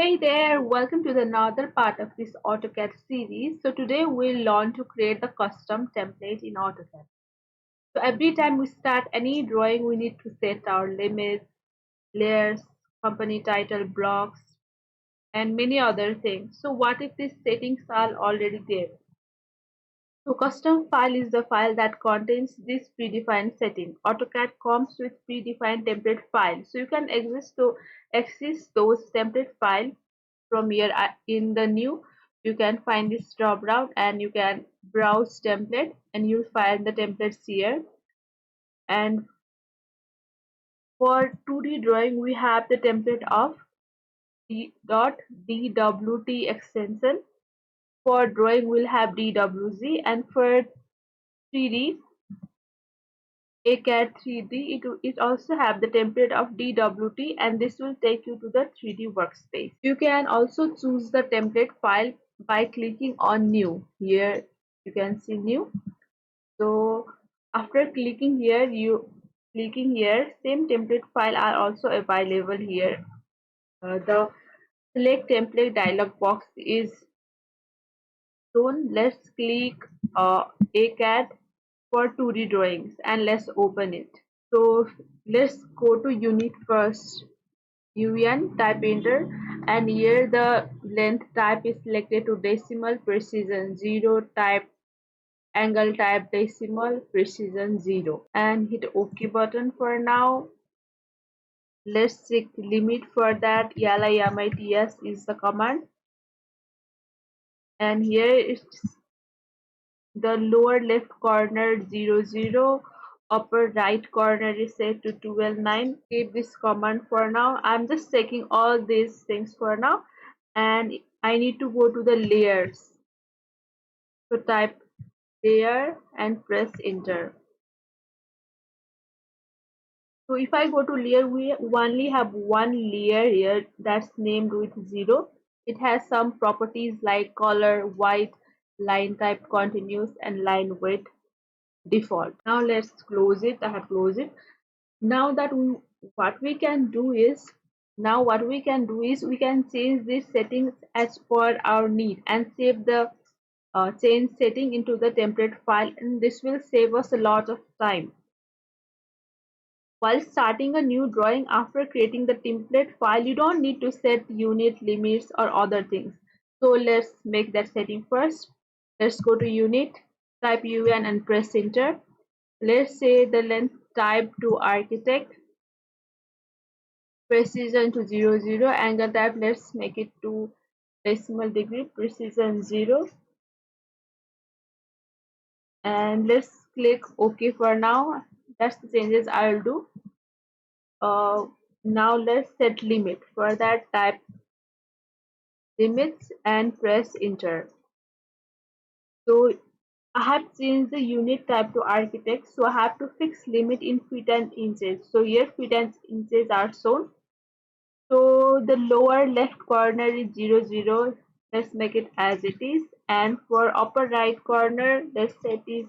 Hey there, welcome to another part of this AutoCAD series. So today we'll learn to create the custom template in AutoCAD. So every time we start any drawing, we need to set our limits, layers, company title blocks, and many other things. So what if these settings are already there? So custom file is the file that contains this predefined setting. AutoCAD comes with predefined template files. So you can access those template files from here in the new. You can find this drop down and you can browse template and you find the templates here. And for 2D drawing, we have the template of .dwt extension. For drawing, we'll have DWZ, and for 3D AutoCAD 3D, it also have the template of DWT, and this will take you to the 3D workspace. You can also choose the template file by clicking on new. Here you can see new. So after clicking here, same template file are also available here. The select template dialog box is shown. Let's click AutoCAD for 2D drawings and let's open it. So let's go to unit first. UN, type enter, and here the length type is selected to decimal, precision 0, type angle type decimal, precision 0, and hit OK button for now. Let's check limit. For that, LIMITS is the command, and here it's the lower left corner 00, upper right corner is set to 12.9. Keep this command for now. I'm just checking all these things for now, and I need to go to the layers. So type layer and press enter. So if I go to layer, we only have one layer here that's named with 0. It has some properties like color, white, line type continuous, and line width default. Now let's close it. I have closed it. Now that what we can do is we can change these settings as per our need and save the change setting into the template file, and this will save us a lot of time. While starting a new drawing after creating the template file, you don't need to set unit limits or other things. So let's make that setting first. Let's go to unit, type UN and press enter. Let's say the length type to architect, precision to 00, angle type let's make it to decimal degree, precision 0, and let's click OK for now. That's the changes I'll do. Now let's set limit. For that, type limits and press enter. So I have changed the unit type to architect, so I have to fix limit in feet and inches. So here feet and inches are shown. So the lower left corner is 00. Let's make it as it is. And for upper right corner, let's set is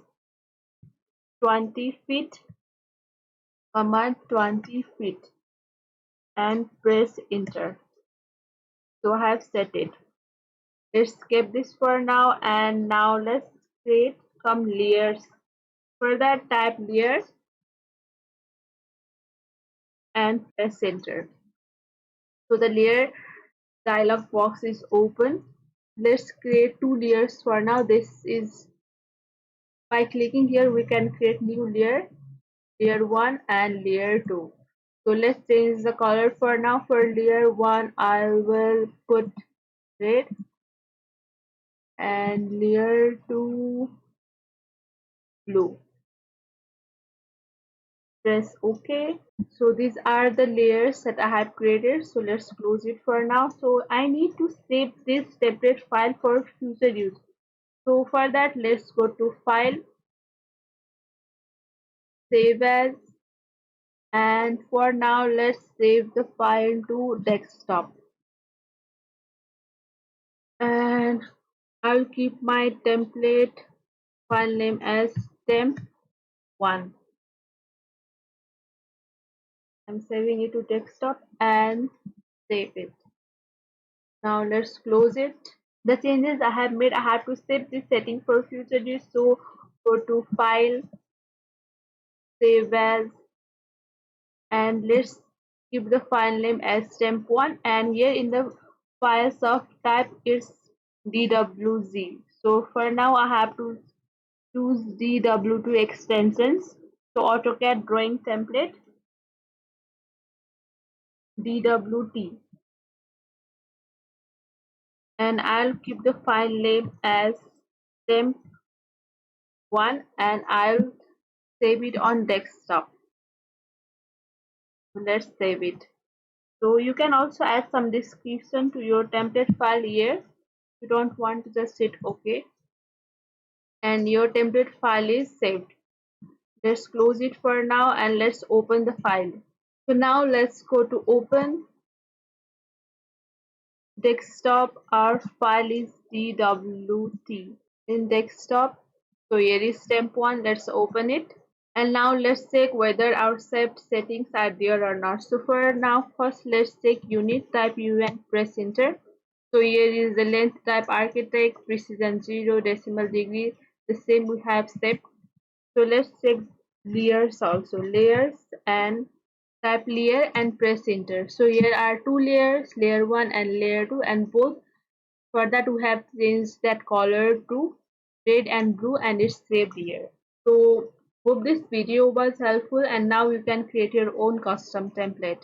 20 feet, 20 feet, and press enter. So I have set it. Let's skip this for now, and now let's create some layers. For that, type layers and press enter. So the layer dialog box is open. Let's create two layers for now. This is by clicking here we can create new layer, layer 1 and layer 2. So let's change the color for now. For layer 1 I will put red, and layer 2 blue. Press OK. So these are the layers that I have created. So let's close it for now. So I need to save this template file for future use. So for that, let's go to file, save as, and for now let's save the file to desktop, and I'll keep my template file name as temp1. I'm saving it to desktop and save it. Now let's close it. The changes I have made, I have to save this setting for future use. So go to File, Save As, and let's keep the file name as stamp1, and here in the files of type it's DWZ. So for now I have to choose DW2 extensions. So AutoCAD drawing template DWT, and I'll keep the file name as stamp1 and I'll save it on desktop. Let's save it. So you can also add some description to your template file here. You don't want to just hit OK, and your template file is saved. Let's close it for now and let's open the file. So now let's go to open desktop. Our file is DWT in desktop. So here is stamp1. Let's open it. And now let's check whether our saved settings are there or not. So for now, first let's check unit, type U and press enter. So here is the length type architect, precision 0, decimal degree, the same we have saved. So let's check layers also, layers, and type layer and press enter. So here are two layers, layer 1 and layer 2, and both. For that we have changed that color to red and blue, and it's saved here. So hope this video was helpful, and now you can create your own custom template.